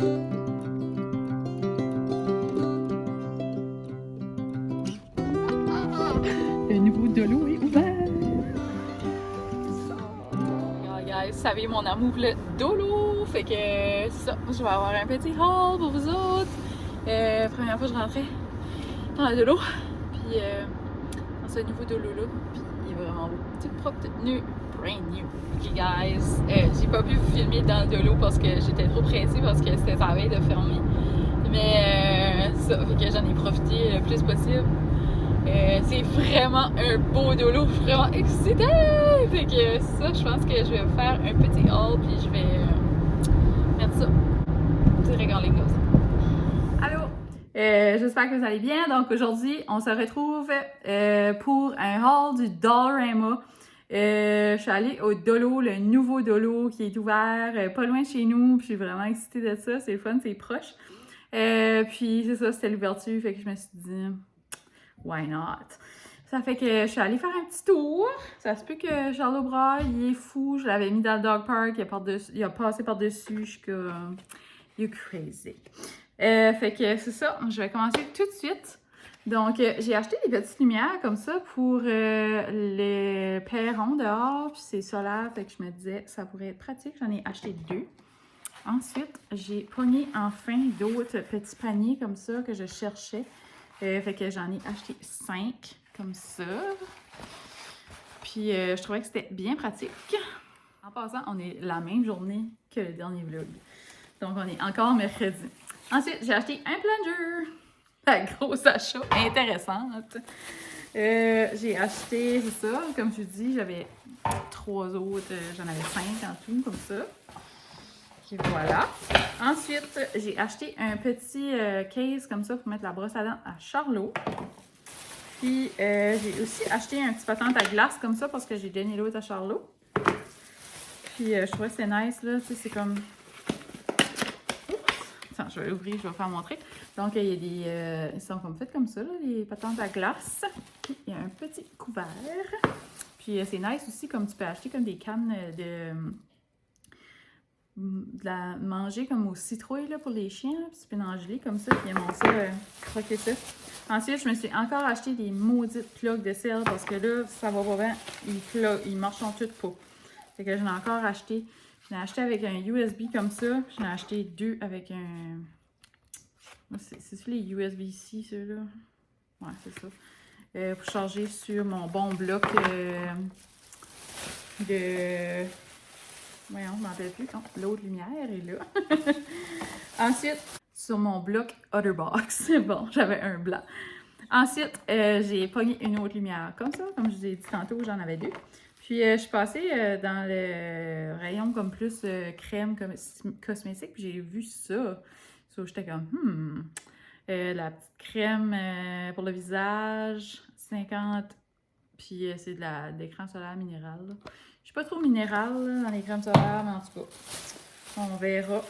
Le nouveau Dolo est ouvert! Guys, vous savez mon amour pour le Dolo! Fait que c'est ça, je vais avoir un petit haul pour vous autres. Première fois que je rentrais dans le Dolo. Puis dans ce nouveau Dolo-là. Puis il est vraiment beau. Tout propre, tout nu. Brand new. Ok guys, j'ai pas pu vous filmer dans le Dolo parce que j'étais trop pressée parce que c'était sa veille de fermer. Mais ça, fait que j'en ai profité le plus possible. C'est vraiment un beau Dolo, je suis vraiment excitée! Fait que ça, je pense que je vais faire un petit haul puis je vais mettre ça. Petit regaling comme ça. Allô! J'espère que vous allez bien. Donc aujourd'hui, on se retrouve pour un haul du Dollarama. Je suis allée au Dolo, le nouveau Dolo qui est ouvert pas loin de chez nous. Puis je suis vraiment excitée de ça. C'est le fun, c'est proche. Puis c'est ça, c'était l'ouverture. Fait que je me suis dit, why not? Ça fait que je suis allée faire un petit tour. Ça se peut que Charles Aubrail, il est fou. Je l'avais mis dans le dog park. Il a passé par-dessus. Je suis comme, you crazy. Fait que c'est ça. Je vais commencer tout de suite. Donc, j'ai acheté des petites lumières comme ça pour le perron dehors. Puis c'est solaire. Fait que je me disais, ça pourrait être pratique. J'en ai acheté 2. Ensuite, j'ai pogné enfin d'autres petits paniers comme ça que je cherchais. Fait que j'en ai acheté 5 comme ça. Puis je trouvais que c'était bien pratique. En passant, on est la même journée que le dernier vlog. Donc on est encore mercredi. Ensuite, j'ai acheté un plunger. La grosse achat intéressante. J'ai acheté, c'est ça, comme je vous dis, j'avais 3 autres, j'en avais 5 en tout, comme ça. Et voilà. Ensuite, j'ai acheté un petit case comme ça pour mettre la brosse à dents à Charlot. Puis, j'ai aussi acheté un petit patente à glace comme ça parce que j'ai donné l'autre à Charlot. Puis, je trouvais que c'est nice, là. Tu sais, c'est comme... Attends, je vais l'ouvrir, je vais vous faire montrer. Donc, il y a des... ils sont comme faits comme ça, là, les patentes à glace. Puis, il y a un petit couvert. Puis, c'est nice aussi, comme tu peux acheter comme des cannes de la manger comme au citrouille là, pour les chiens, là, puis tu peux en geler comme ça, puis ils aiment ça, croquer ça. Ensuite, je me suis encore acheté des maudites plugs de sel parce que là, ça va pas bien, ils marchent en tout pas. Fait que j'en ai encore acheté. J'en ai acheté avec un USB comme ça, j'en ai acheté 2 avec un... C'est-tu les USB-C, ceux-là? Ouais, c'est ça. Pour charger sur mon bon bloc de... Voyons, je m'en rappelle plus. Oh, l'autre lumière est là. Ensuite, sur mon bloc Otterbox. Bon, j'avais un blanc. Ensuite, j'ai pogné une autre lumière comme ça. Comme je vous ai dit tantôt, j'en avais 2. Puis, je suis passée dans le rayon comme plus crème comme cosmétique. Puis, j'ai vu ça. So, j'étais comme, la petite crème pour le visage, 50. Puis, c'est de l'écran solaire minéral. Là. Je suis pas trop minérale là, dans les crèmes solaires, mais en tout cas, on verra.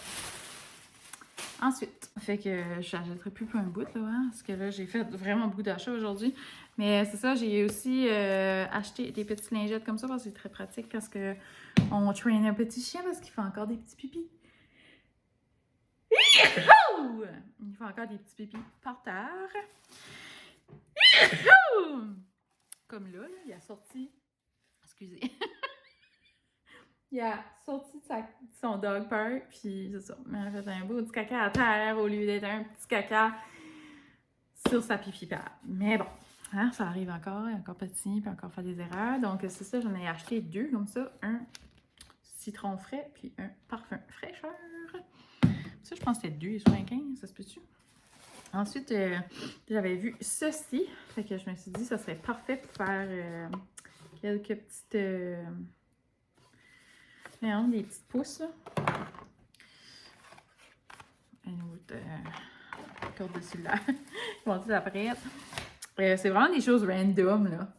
Ensuite, fait que je n'achèterai plus pour un bout, là, hein, parce que là, j'ai fait vraiment beaucoup d'achats aujourd'hui. Mais c'est ça, j'ai aussi acheté des petites lingettes comme ça, parce que c'est très pratique quand on traîne un petit chien, parce qu'il fait encore des petits pipis. Il fait encore des petits pipis par terre. Comme là, il a sorti... Excusez. Il a sorti de son dog park, puis c'est ça. Il a fait un beau petit caca à terre au lieu d'être un petit caca sur sa pipi pad. Mais bon, hein, ça arrive encore, il est encore petit, puis encore faire des erreurs. Donc c'est ça, j'en ai acheté 2 comme ça. Un citron frais, puis un parfum fraîcheur. Ça, je pense que c'était 2,75, ça se peut-tu? Ensuite, j'avais vu ceci, fait que je me suis dit que ça serait parfait pour faire quelques petites... des petites pousses, là. Un autre corde de cellulaire. Ils vont dire après. C'est vraiment des choses random, là.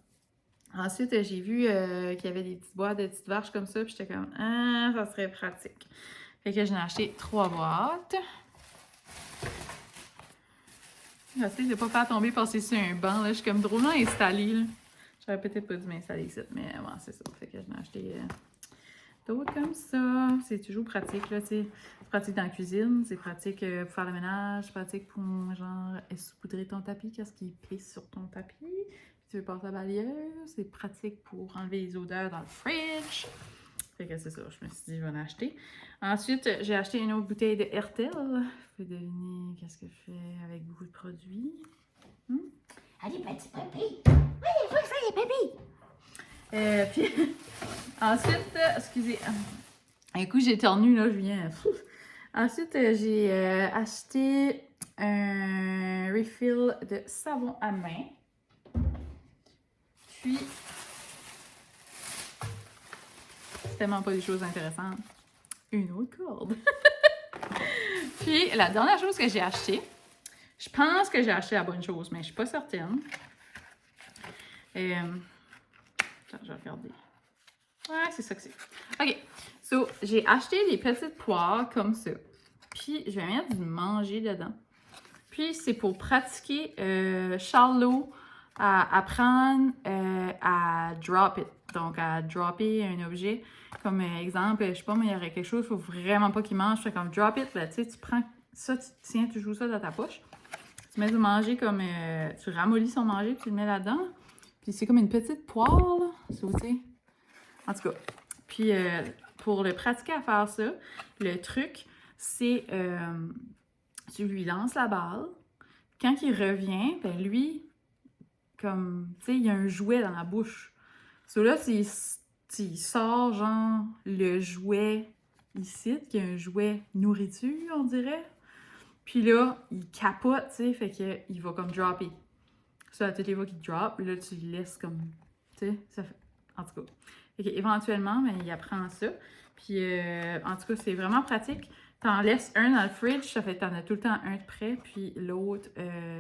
Ensuite, j'ai vu qu'il y avait des petites boîtes de petites vaches comme ça, puis j'étais comme, ah, ça serait pratique. Fait que j'en ai acheté 3 boîtes. J'essaie de ne pas faire tomber passer sur un banc, là. Je suis comme drôlement installée, là. J'aurais peut-être pas dû m'installer ici, mais ouais, c'est ça. Fait que j'en ai acheté d'autres comme ça. C'est toujours pratique, là, tu sais. C'est pratique dans la cuisine, c'est pratique pour faire le ménage, c'est pratique pour, genre, saupoudrer ton tapis, qu'est-ce qui pisse sur ton tapis. Tu veux passer la balayeuse, c'est pratique pour enlever les odeurs dans le fridge. Fait que c'est ça, je me suis dit, je vais en acheter. Ensuite, j'ai acheté une autre bouteille de Hertel. Vous pouvez deviner qu'est-ce que je fais avec beaucoup de produits. Allez, petit papy! Oui, il faut faire les papys! Puis, ensuite, excusez, un coup j'ai éternué, là, je viens. Ensuite, j'ai acheté un refill de savon à main. Puis, c'est tellement pas des choses intéressantes. Une autre corde. Puis, la dernière chose que j'ai achetée, je pense que j'ai acheté la bonne chose, mais je suis pas certaine. Attends, je vais regarder. Ouais, c'est ça que c'est. OK. So, j'ai acheté des petites poires comme ça. Puis, je vais mettre du manger dedans. Puis, c'est pour pratiquer Charlot à apprendre à drop it. Donc, à dropper un objet. Comme exemple, je sais pas, mais il y aurait quelque chose, il faut vraiment pas qu'il mange. Fait comme drop it, là, tu sais, tu prends ça, tu tiens, tu joues ça dans ta poche. Tu mets du manger comme. Tu ramollis son manger, puis tu le mets là-dedans. Puis, c'est comme une petite poire, là. Ça, tu sais. En tout cas. Puis, pour le pratiquer à faire ça, le truc, c'est. Tu lui lances la balle. Quand il revient, ben lui, comme, tu sais, il y a un jouet dans la bouche. So là, il sort, genre, le jouet ici, qui est un jouet nourriture, on dirait. Puis là, il capote, tu sais, fait qu'il va comme dropper. Ça, à toutes les fois qu'il drop, là, tu le laisses comme, tu sais, ça fait... En tout cas. Fait qu'éventuellement, ben, il apprend ça. Puis, en tout cas, c'est vraiment pratique. T'en laisses un dans le fridge, ça fait que t'en as tout le temps un de près, puis l'autre,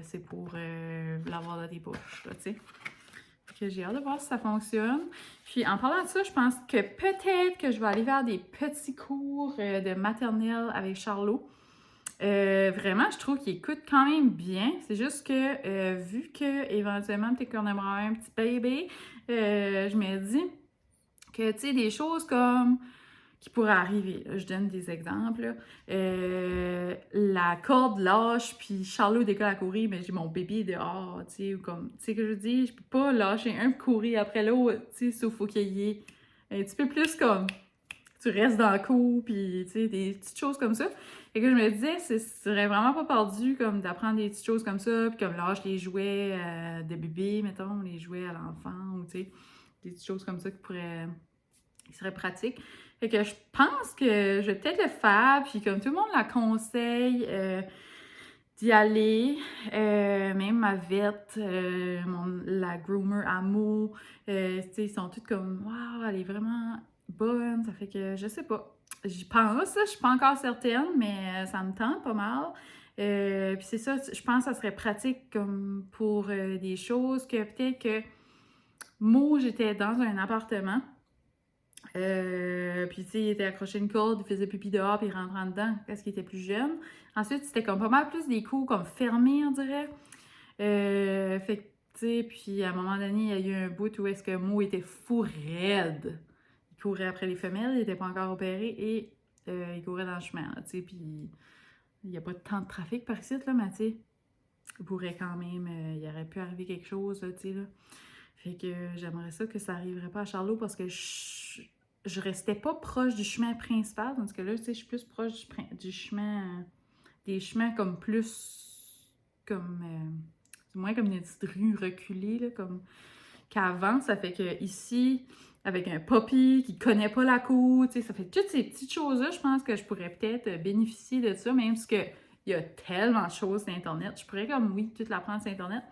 c'est pour l'avoir dans tes poches, là, tu sais. Fait que j'ai hâte de voir si ça fonctionne. Puis en parlant de ça, je pense que peut-être que je vais aller vers des petits cours de maternelle avec Charlot. Vraiment, je trouve qu'il écoute quand même bien. C'est juste que, vu que éventuellement, peut-être qu'on aimerait un petit bébé, je me dis que, tu sais, des choses comme qui pourraient arriver. Là, je donne des exemples. La corde lâche, puis Charlot décolle à courir, mais j'ai mon bébé dehors, tu sais, ou comme, tu sais que je dis, je peux pas lâcher un courir après l'autre, tu sais, sauf faut qu'il y ait un petit peu plus comme, tu restes dans le cours, puis tu sais, des petites choses comme ça. Et que je me disais, ce serait vraiment pas perdu comme d'apprendre des petites choses comme ça, puis comme lâche les jouets de bébé, mettons, les jouets à l'enfant, ou tu sais, des petites choses comme ça qui seraient pratiques. Fait que je pense que je vais peut-être le faire, puis comme tout le monde la conseille d'y aller, même ma vette, la groomer Amo, tu sais, ils sont toutes comme « Wow, elle est vraiment bonne », ça fait que je sais pas. J'y pense, je suis pas encore certaine, mais ça me tente pas mal. Puis c'est ça, je pense que ça serait pratique comme pour des choses que peut-être que moi, j'étais dans un appartement. Puis, tu sais, il était accroché à une corde, il faisait pipi dehors, puis il rentrait dedans parce qu'il était plus jeune. Ensuite, c'était comme pas mal plus des coups comme fermés, on dirait. Fait que, tu sais, puis à un moment donné, il y a eu un bout où est-ce que Mo était fou raide. Il courait après les femelles, il n'était pas encore opéré et il courait dans le chemin, tu sais, puis il n'y a pas tant de trafic par ici, là, mais tu sais, il pourrait quand même, il aurait pu arriver quelque chose, tu sais, là. Fait que j'aimerais ça que ça arriverait pas à Charlot parce que je restais pas proche du chemin principal, tandis que là, tu sais, je suis plus proche du chemin, des chemins comme plus, comme, du moins comme des petites rues reculées, là, comme qu'avant, ça fait que ici, avec un puppy qui connaît pas la cour, tu sais, ça fait toutes ces petites choses-là, je pense que je pourrais peut-être bénéficier de ça, même si que il y a tellement de choses sur Internet. Je pourrais comme, oui, tout l'apprendre sur Internet,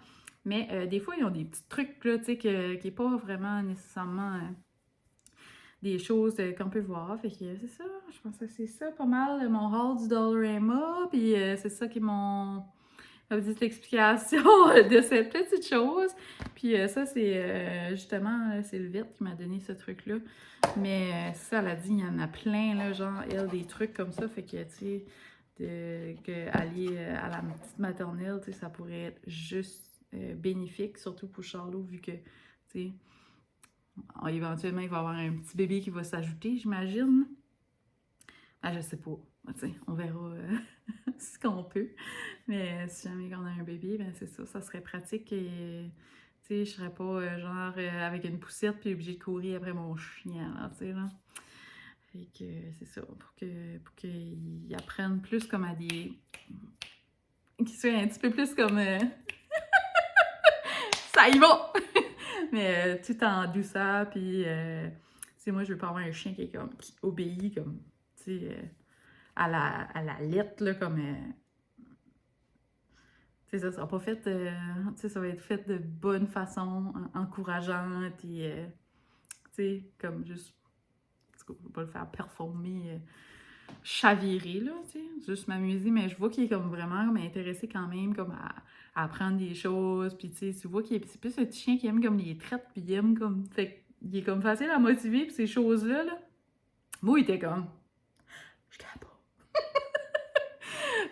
mais des fois, ils ont des petits trucs, là, tu sais, qui n'est pas vraiment nécessairement des choses qu'on peut voir. Fait que c'est ça, je pense que c'est ça pas mal mon haul du Dollarama. Puis c'est ça qui est ma petite explication de cette petite chose. Puis ça, c'est justement, c'est le vite qui m'a donné ce truc-là. Mais ça, elle a dit, il y en a plein, là, genre, elle, des trucs comme ça. Fait que, tu sais, aller à la petite maternelle, tu sais, ça pourrait être juste bénéfique, surtout pour Charlot, vu que, tu sais, éventuellement, il va y avoir un petit bébé qui va s'ajouter, j'imagine. Ah, je sais pas. Tu sais, on verra ce qu'on peut. Mais si jamais on a un bébé, ben c'est ça, ça serait pratique et tu sais, je serais pas genre avec une poussette puis obligée de courir après mon chien, là, tu sais, là. Fait que c'est ça, pour qu'ils apprennent plus comme à des... qu'ils soient un petit peu plus comme... ça y va! Mais tout en douceur, puis... tu sais, moi, je veux pas avoir un chien qui est comme... qui obéit comme... tu sais... à la lettre, là, comme... tu sais, ça sera pas fait... tu sais, ça va être fait de bonne façon, encourageante, et... tu sais, comme juste... on va pas le faire performer... chavirer, là, tu sais, juste m'amuser, mais je vois qu'il est comme vraiment comme intéressé quand même, comme à apprendre des choses, puis tu sais, tu vois qu'il est c'est plus un petit chien qui aime comme les traites, puis il aime comme, fait il est comme facile à motiver, puis ces choses-là, là. Moi, il était comme, je capable pas.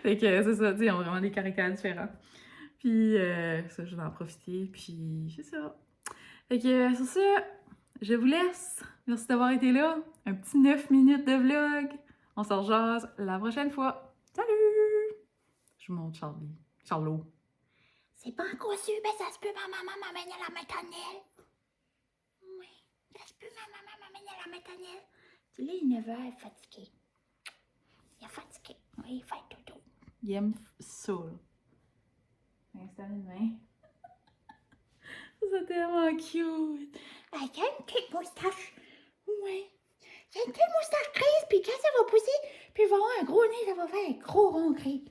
Fait que c'est ça, tu sais, ils ont vraiment des caractères différents. Puis ça, je vais en profiter, puis c'est ça. Fait que sur ça, je vous laisse. Merci d'avoir été là. Un petit 9 minutes de vlog. On se rejase la prochaine fois. Salut! Je vous montre Charlie. Charlot. C'est pas encore sûr, mais ça se peut ma maman m'amène à la maternelle. Oui, ça se peut ma maman m'amène à la maternelle. Tu là, il est 9h, il est fatigué. Il est fatigué. Oui, il fait dodo. Il aime ça, là. Installe une main. C'est tellement cute. Ah, il a une petite moustache. Oui. Il a une petite moustache grise, puis quand ça va pousser, puis il va avoir un gros nez, ça va faire un gros rond gris.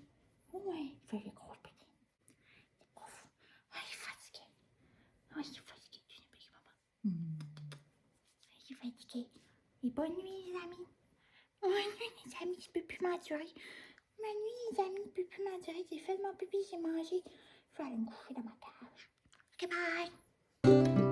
Oui, il fait le gros petit. Ouf. Ah, il est fatigué. Ah, il est fatigué. Tu n'es pas maman. Il est fatigué. Et bonne nuit, les amis. Bonne nuit, les amis. Je peux plus m'endurer. Bonne nuit, les amis. Je peux plus m'endurer. J'ai fait mon pipi, j'ai mangé. Je vais aller me coucher dans ma cage. Ok, bye.